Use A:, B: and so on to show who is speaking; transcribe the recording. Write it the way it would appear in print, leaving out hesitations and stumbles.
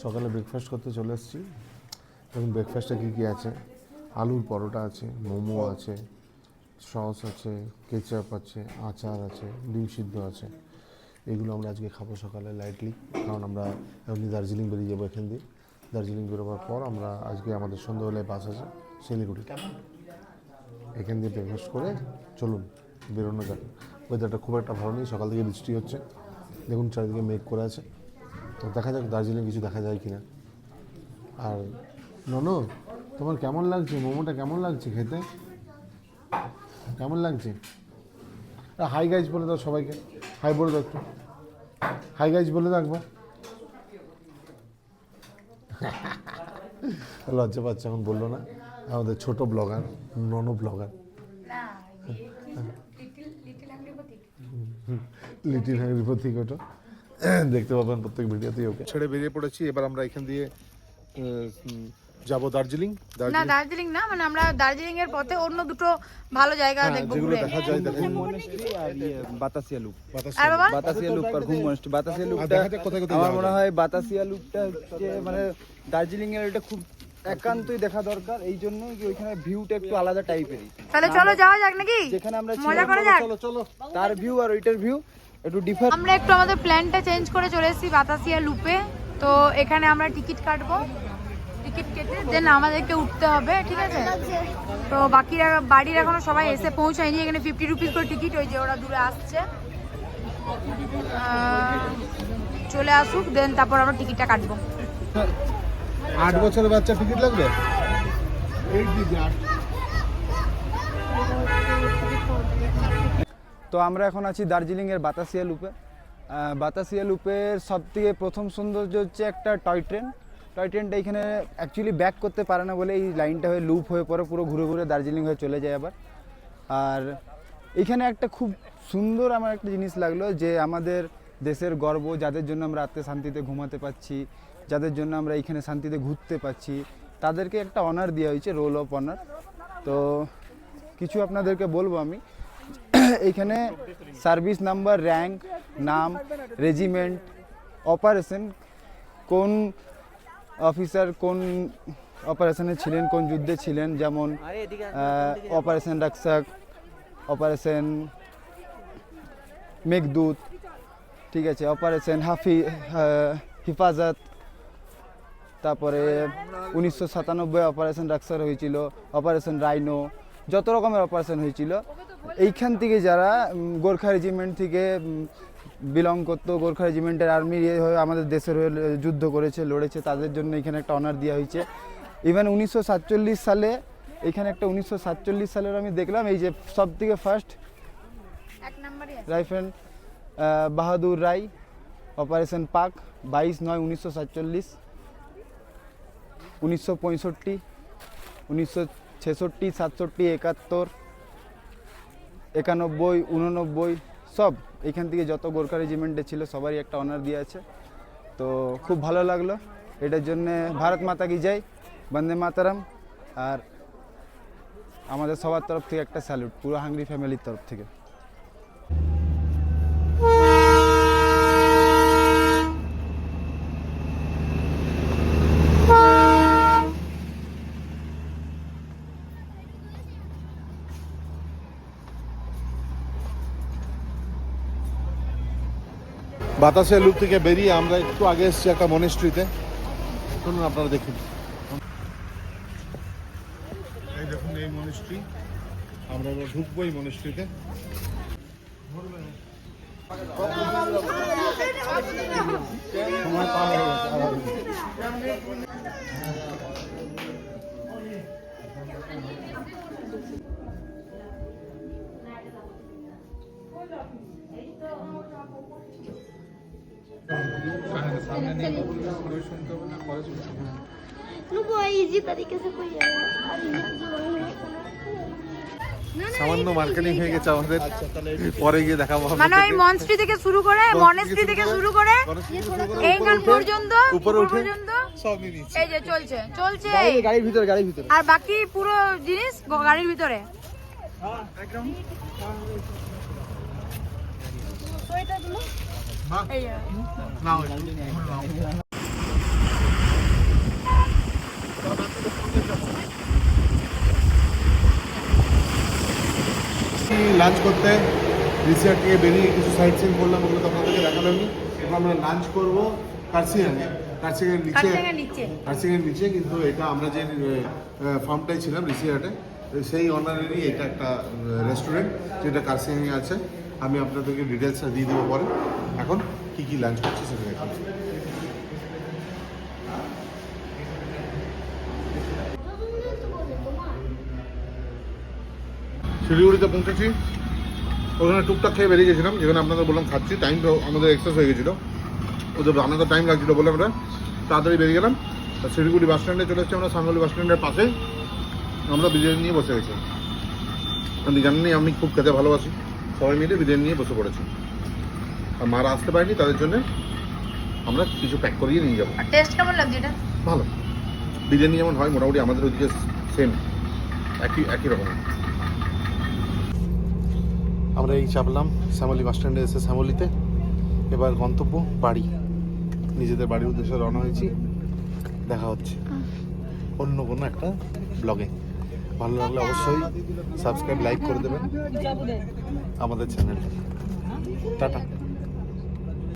A: সকালে ব্রেকফাস্ট করতে চলে এসেছি। দেখুন ব্রেকফাস্টে কী কী আছে। আলুর পরোটা আছে, মোমো আছে, সস আছে, কেচাপ আছে, আচার আছে, ডিম সিদ্ধ আছে। এগুলো আমরা আজকে খাবো সকালে লাইটলি, কারণ আমরা এমনি দার্জিলিং বেরিয়ে যাবো এখান দিয়ে। দার্জিলিং বেরোবার পর আমরা আজকে আমাদের সন্ধ্যাবেলায় বাস আছে শিলিগুড়ি। এখান দিয়ে ব্রেকফাস্ট করে চলুন বেরোনো যাক। ওয়েদারটা খুব একটা ভালো নেই, সকাল থেকে বৃষ্টি হচ্ছে। দেখুন চারিদিকে মেঘ করে আছে, তো দেখা যাক দার্জিলিং কিছু দেখা যায় কিনা। আর ননু, তোমার কেমন লাগছে মোমোটা? কেমন লাগছে খেতে? কেমন লাগছে? হাই গাইজ বলে দাও সবাইকে, হাই বলে দাও একটু, হাই গাইজ বলে দাও একবার। লজ্জা পাচ্ছে এখন, বললো না আমাদের ছোট ব্লগার, ননো ব্লগার, লিটিল হাঙ্গরি প্রতীক। ওটা দেখতে পাবেন প্রত্যেক ভিডিওতেই। ওকে ছেড়ে বেরিয়ে পড়েছি। এবার আমরা এখান দিয়ে যাবো দার্জিলিং।
B: না দার্জিলিং না, মানে আমরা দার্জিলিং এর পথে অন্য দুটো ভালো জায়গা দেখবো,
A: যেগুলো দেখা যায়। দেখুন
C: মনেস্ট্রি আর বাতাসিয়া লুপ।
B: আর বাবা
C: বাতাসিয়া লুপ আর ঘুম মনেস্ট্রি। বাতাসিয়া লুপটা আমার মনে হয় বাতাসিয়া লুপটা হচ্ছে মানে দার্জিলিং এর এটা খুব একান্তই দেখা দরকার, এই জন্য কি ওইখানে ভিউটা একটু আলাদা টাইপেরই।
B: তাহলে চলো যাওয়া যাক নাকি,
C: যেখানে আমরা
B: মজা করা যাক।
A: চলো চলো,
C: তার ভিউ আর ওইটার ভিউ একটু ডিফারেন্ট।
B: আমরা একটু আমাদের প্ল্যানটা চেঞ্জ করে চলে এসেছি বাতাসিয়া লুপে। তো এখানে আমরা টিকিট কাটবো, টিকিট কেটে দেন আমাদেরকে উঠতে হবে, ঠিক আছে? তো বাকিরা বাড়ির এখনো সবাই এসে পৌঁছায়নি। এখানে 50 রুপিস করে টিকিট, ওই যে ওরা দূরে আসছে, চলে আসুক দেন তারপর আমরা টিকিটটা কাটবো।
A: 8 বছরের বাচ্চা টিকিট লাগবে।
C: তো আমরা এখন আছি দার্জিলিং এর বাতাসিয়া লুপে। বাতাসিয়া লুপের সবথেকে প্রথম সৌন্দর্য হচ্ছে একটা টয় ট্রেন। টয় ট্রেনটা এখানে অ্যাকচুয়ালি ব্যাক করতে পারে না বলে এই লাইনটা হয়ে লুপ হয়ে পড়ে, পুরো ঘুরে ঘুরে দার্জিলিং হয়ে চলে যায় আবার। আর এখানে একটা খুব সুন্দর আমার একটা জিনিস লাগলো, যে আমাদের দেশের গর্ব, যাদের জন্য আমরা রাতে শান্তিতে ঘুমাতে পাচ্ছি, যাদের জন্য আমরা এইখানে শান্তিতে ঘুরতে পাচ্ছি, তাদেরকে একটা অনার দেওয়া হয়েছে, রোল অফ অনার। তো কিছু আপনাদেরকে বলবো আমি। এইখানে সার্ভিস নাম্বার, র্যাঙ্ক, নাম, রেজিমেন্ট, অপারেশন, কোন অফিসার কোন অপারেশনে ছিলেন, কোন যুদ্ধে ছিলেন, যেমন অপারেশন রাকসাক, অপারেশন মেঘদূত, ঠিক আছে, অপারেশন হিফাজত, তারপরে 1997 অপারেশন রাকসার হয়েছিল, অপারেশন রাইনো, যত রকমের অপারেশন হয়েছিল। এইখান থেকে যারা গোর্খা রেজিমেন্ট থেকে বিলং করতো, গোর্খা রেজিমেন্টের আর্মি হয়ে আমাদের দেশের হয়ে যুদ্ধ করেছে, লড়েছে, তাদের জন্য এখানে একটা অনার দেওয়া হয়েছে। ইভেন 1947 সালে এখানে একটা 1947 সালের আমি দেখলাম, এই যে সব থেকে ফার্স্ট রাইফেল বাহাদুর রায়, অপারেশন পাক 22/9/1947, 1965, 1966, 67, 71, 91, 89 সব এখান থেকে যত গোর্খা রেজিমেন্টে ছিল সবারই একটা অনার দিয়ে আছে। তো খুব ভালো লাগলো, এটার জন্যে ভারত মাতা কি জয়, বন্দে মাতারাম। আর আমাদের সবার তরফ থেকে একটা স্যালুট, পুরো হাংরি ফ্যামিলির তরফ থেকে।
A: বাতাসিয়া লুপ থেকে বেরিয়ে আমরা একটু আগে এসেছি একটা মনেস্ট্রিতে। শুনুন আপনারা দেখুন, এই দেখুন এই মনেস্ট্রি। আমরা এবার ঢুকবো এই মনেস্ট্রিতে। সামান্য মার্কেটিং হয়ে গেছে আমাদের, পরে গিয়ে দেখাবো।
B: মানে ওই মনস্ট্রি থেকে শুরু করে, মনেস্ট্রি থেকে শুরু করে এইখান পর্যন্ত, উপরে পর্যন্ত
A: সব নিয়ে নিচ্ছি।
B: এই যে চলছে চলছে
C: গাড়ির ভিতরে, গাড়ির ভিতরে,
B: আর বাকি পুরো জিনিস গাড়ির ভিতরে। এই
A: লাঞ্চ করতে রিসিয়ার থেকে বেরিয়ে কিছু সাইট সিন করলাম, ওগুলো তো আপনাদেরকে দেখালাম। এবার আমরা লাঞ্চ করবো কার্সিয়াংয়ে। কার্সিয়াংয়ের নিচে কিন্তু এটা আমরা যে ফার্মটাই ছিলাম রিসিয়াটে, সেই অনারেরই এটা একটা রেস্টুরেন্ট যেটা কার্সিয়াংয়ে আছে। আমি আপনাদেরকে ডিটেলসটা দিয়ে দেবো পরে। এখন কী কী লাঞ্চ করছি সেটা দেখুন। শিলিগুড়িতে পৌঁছেছি, ওখানে টুকটাক খেয়ে বেরিয়ে গেছিলাম, যেখানে আপনাদের বললাম খাচ্ছি। টাইম তো আমাদের এক্সেস হয়ে গেছিলো, ওদের রান্নাতে টাইম লাগছিলো বলে আমরা তাড়াতাড়ি বেরিয়ে গেলাম। শিলিগুড়ি বাস স্ট্যান্ডে চলে এসেছি আমরা, সাঙ্গলি বাস স্ট্যান্ডের পাশেই আমরা বিরিয়ানি নিয়ে বসে গেছি। আপনি জানেন আমি খুব খেতে ভালোবাসি, সবাই মিলে বিরিয়ানি নিয়ে বসে পড়েছি। আর মারা আসতে পারেনি, তাদের জন্য আমরা কিছু প্যাক করিয়ে নিয়ে যাবো।
B: টেস্ট কেমন লাগছে এটা?
A: ভালো, বিরিয়ানি যেমন হয় মোটামুটি আমাদের ওইদিকে সেম, একই রকম। আমরা এই চাপলাম শ্যামলী বাস স্ট্যান্ডে এসে শ্যামলীতে। এবার গন্তব্য বাড়ি, নিজেদের বাড়ির উদ্দেশ্যে রওনা হয়েছি। দেখা হচ্ছে অন্য কোনো একটা ব্লগে। ভালো লাগলে অবশ্যই সাবস্ক্রাইব লাইক করে দেবেন আমাদের চ্যানেলটা। টাটা।